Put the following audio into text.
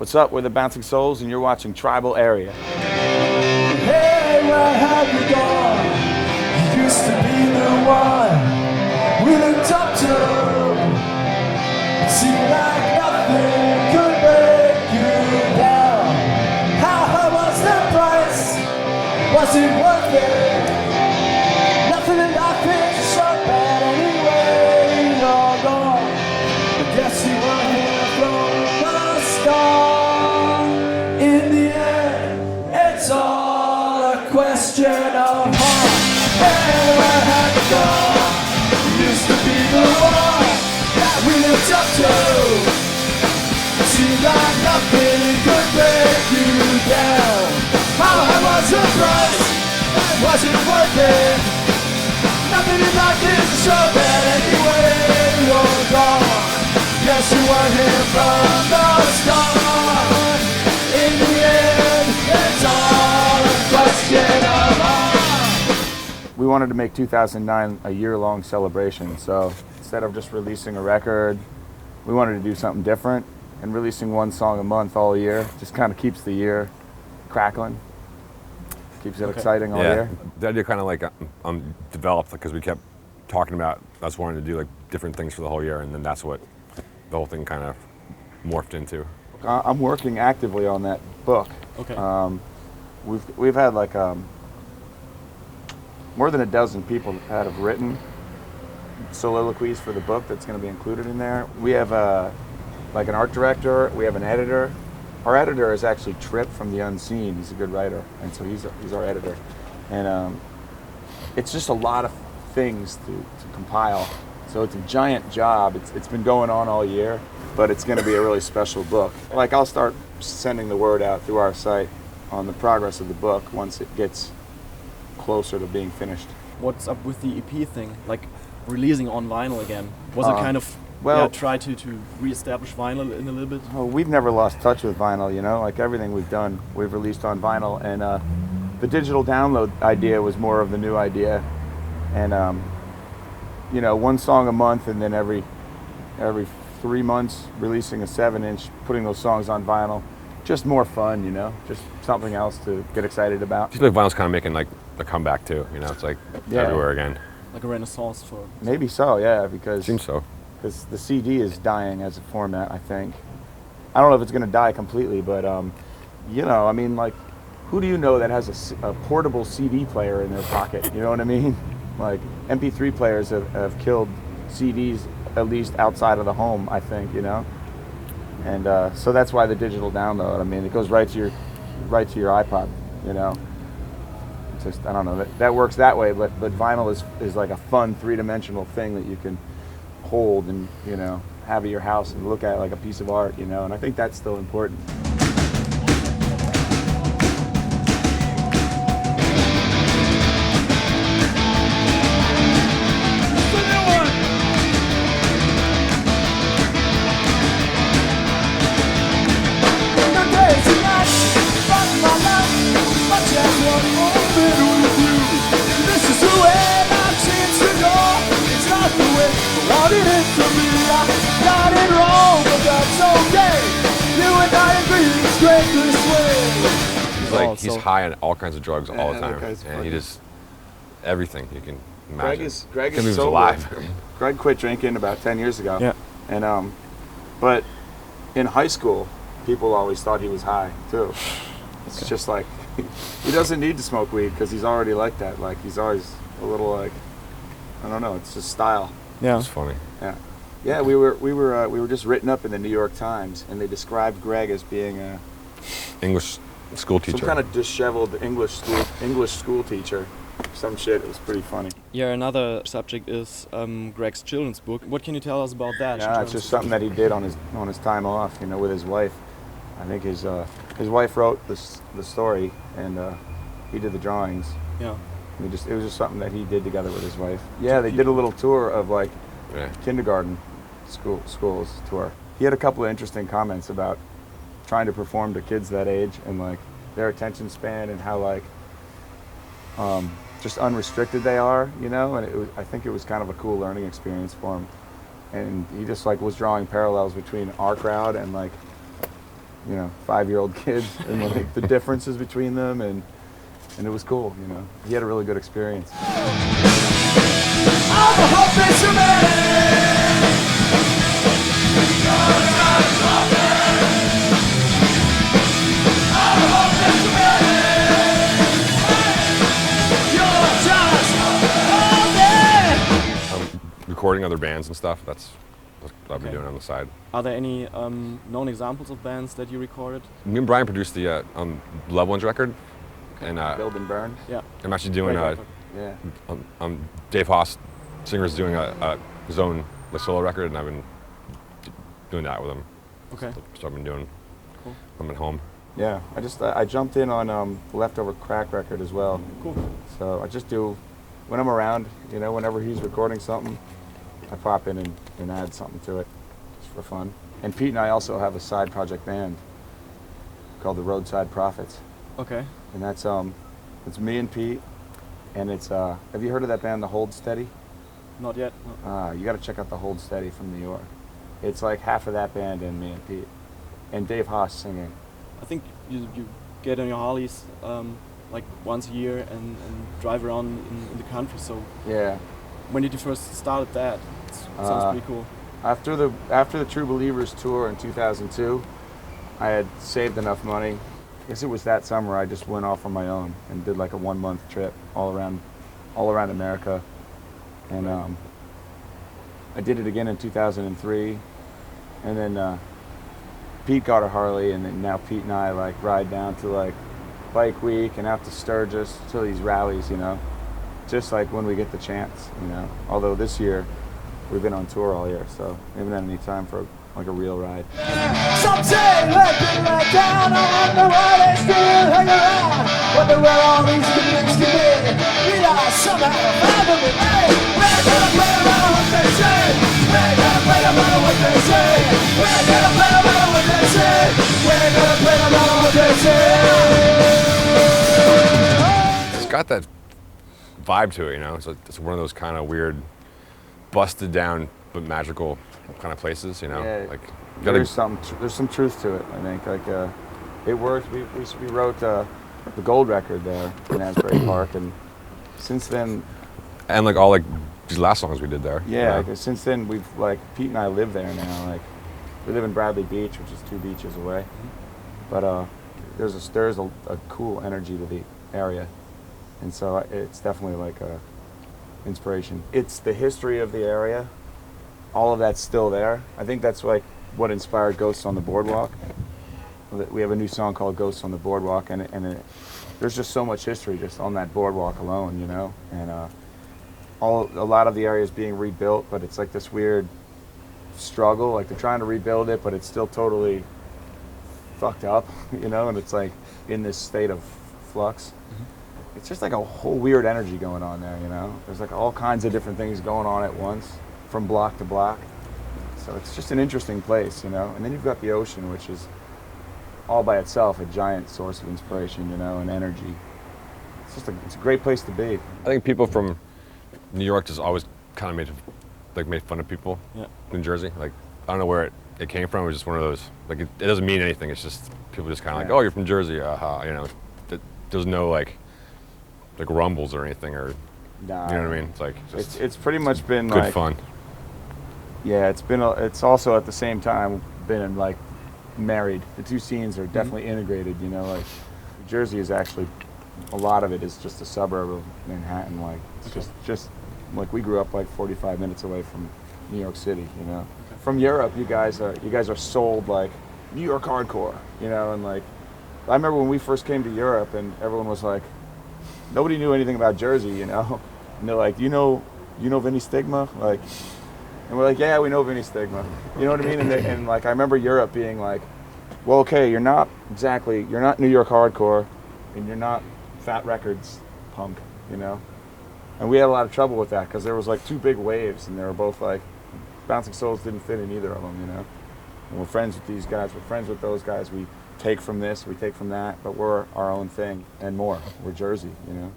What's up? We're the Bouncing Souls, and you're watching Tribal Area. Hey, where have you gone? You used to be the one we looked up to. It seemed like nothing could break you down. How high was the price? Was it worth it? Nothing in life is so bad anyway. You're gone. I guess you were here from the start. In the end, it's all a question of heart. Hey, where have you gone? You used to be the one that we looked up to. It seemed like nothing could break you down. How high was the price? Was it worth it? Nothing in life is so bad anyway. You're gone. Guess you weren't here from the start. In the end, it's all a question of heart. We wanted to make 2009 a year-long celebration, so instead of just releasing a record, we wanted to do something different, and releasing one song a month all year just kind of keeps the year crackling, keeps it exciting all year. The idea kind of like developed because we kept talking about us wanting to do like different things for the whole year, and then that's what the whole thing kind of morphed into. I'm working actively on that book. Okay. We've had like more than a dozen people that have written soliloquies for the book that's going to be included in there. We have like an art director. We have an editor. Our editor is actually Trip from The Unseen. He's a good writer, and so he's our editor. And it's just a lot of things to compile. So it's a giant job. It's been going on all year, but it's going to be a really special book. Like, I'll start sending the word out through our site on the progress of the book once it gets closer to being finished. What's up with the EP thing? Like releasing on vinyl again? Was it kind of try to reestablish vinyl in a little bit? Oh, we've never lost touch with vinyl, you know? Like everything we've done, we've released on vinyl. And the digital download idea was more of the new idea. And you know, one song a month, and then every 3 months releasing a 7-inch, putting those songs on vinyl. Just more fun, you know, just something else to get excited about. I feel like vinyl's kind of making like a comeback too, you know, it's like everywhere again. Like a renaissance for... Maybe so, yeah, because... Seems so. Because the CD is dying as a format, I think. I don't know if it's going to die completely, but, you know, I mean, like, who do you know that has a portable CD player in their pocket? You know what I mean? Like, MP3 players have killed CDs, at least outside of the home, I think, you know? And so that's why the digital download, I mean, it goes right to your iPod, you know? It's just, I don't know, that works that way, but vinyl is like a fun three-dimensional thing that you can hold and, you know, have at your house and look at like a piece of art, you know? And I think that's still important. He's high on all kinds of drugs all the time, and he just everything you can imagine. Greg is sober. Alive. Greg quit drinking about 10 years ago. Yeah. And but in high school, people always thought he was high too. It's just like he doesn't need to smoke weed because he's already like that. Like he's always a little like, I don't know. It's just style. Yeah. It's funny. Yeah. Yeah. We were just written up in the New York Times, and they described Greg as being a English school teacher. some kind of disheveled English school teacher. Some shit. It was pretty funny. Yeah, another subject is Greg's children's book. What can you tell us about that? Yeah, it's just something that he did on his time off, you know, with his wife. I think his wife wrote the story, and he did the drawings. Yeah. It was just something that he did together with his wife. Yeah, they did a little tour of like kindergarten schools tour. He had a couple of interesting comments about trying to perform to kids that age and like their attention span and how like just unrestricted they are, you know. And I think it was kind of a cool learning experience for him. And he just like was drawing parallels between our crowd and like you know, 5-year-old kids and like the differences between them, and it was cool, you know. He had a really good experience. I'm a hopeless man. Recording other bands and stuff. That's what I've been doing on the side. Are there any known examples of bands that you recorded? Me and Bryan produced the Love Ones record, and Build and Burn. Yeah. I'm actually doing Yeah. Dave Haas, singer's doing his own solo record, and I've been doing that with him. Okay. So I've been doing. Cool. I'm at home. Yeah, I jumped in on the Leftover Crack record as well. Cool. So I just do, when I'm around, you know, whenever he's recording something, I pop in and add something to it, just for fun. And Pete and I also have a side project band called the Roadside Prophets. Okay. And that's it's me and Pete, and it's have you heard of that band, the Hold Steady? Not yet. No. You got to check out the Hold Steady from New York. It's like half of that band and me and Pete, and Dave Haas singing. I think you get on your Harleys like once a year and drive around in the country. So Yeah. when did you first start that? It sounds pretty cool. After the True Believers tour in 2002, I had saved enough money. I guess it was that summer I just went off on my own and did like a 1-month trip all around America, and I did it again in 2003, and then Pete got a Harley, and then now Pete and I like ride down to like Bike Week and out to Sturgis to these rallies, you know, just like when we get the chance, you know. Although this year we've been on tour all year, so we haven't had any time for like a real ride. Some say let them let down. I wonder why they still hang around. Wonder where all these good things can be. We are somehow found them in me. We're gonna play around what they say. We're gonna play around what they say. We're gonna play around what they say. We're gonna play around what they say. It's got that vibe to it, you know. It's one of those kind of weird, busted down but magical kind of places, you know. Yeah, like there's some truth to it. I think like it worked. We wrote the Gold record there in Asbury Park, and since then, and like all like these last songs we did there. yeah, you know? like, since then we've like Pete and I live there now. Like we live in Bradley Beach, which is 2 beaches away, but there's a cool energy to the area, and so it's definitely like a inspiration. It's the history of the area. All of that's still there. I think that's like what inspired Ghosts on the Boardwalk. We have a new song called Ghosts on the Boardwalk, and there's just so much history just on that boardwalk alone, you know. And a lot of the area is being rebuilt, but it's like this weird struggle. Like they're trying to rebuild it, but it's still totally fucked up, you know. And it's like in this state of flux. Mm-hmm. It's just like a whole weird energy going on there, you know. There's like all kinds of different things going on at once, from block to block. So it's just an interesting place, you know. And then you've got the ocean, which is all by itself a giant source of inspiration, you know, and energy. It's a great place to be. I think people from New York just always kind of made fun of people in Jersey. Like I don't know where it came from. It was just one of those. Like it doesn't mean anything. It's just people just kind of like, oh, you're from Jersey, you know. There's no like rumbles or anything, or Nah, you know what I mean. It's like it's pretty much been good like fun. Yeah, it's also at the same time been like married. The two scenes are definitely integrated, you know. Like New Jersey is actually, a lot of it is just a suburb of Manhattan. Like it's just like we grew up like 45 minutes away from New York City, you know. From Europe, you guys are sold like New York hardcore, you know. And like I remember when we first came to Europe, and everyone was like, nobody knew anything about Jersey, you know. And they're like, you know Vinny Stigma, like. And we're like, yeah, we know Vinny Stigma. You know what I mean? And like, I remember Europe being like, well, okay, you're not New York hardcore, and you're not Fat Records punk, you know? And we had a lot of trouble with that, because there was like two big waves, and they were both like, Bouncing Souls didn't fit in either of them, you know? And we're friends with these guys, we're friends with those guys, we take from this, we take from that, but we're our own thing, and more. We're Jersey, you know?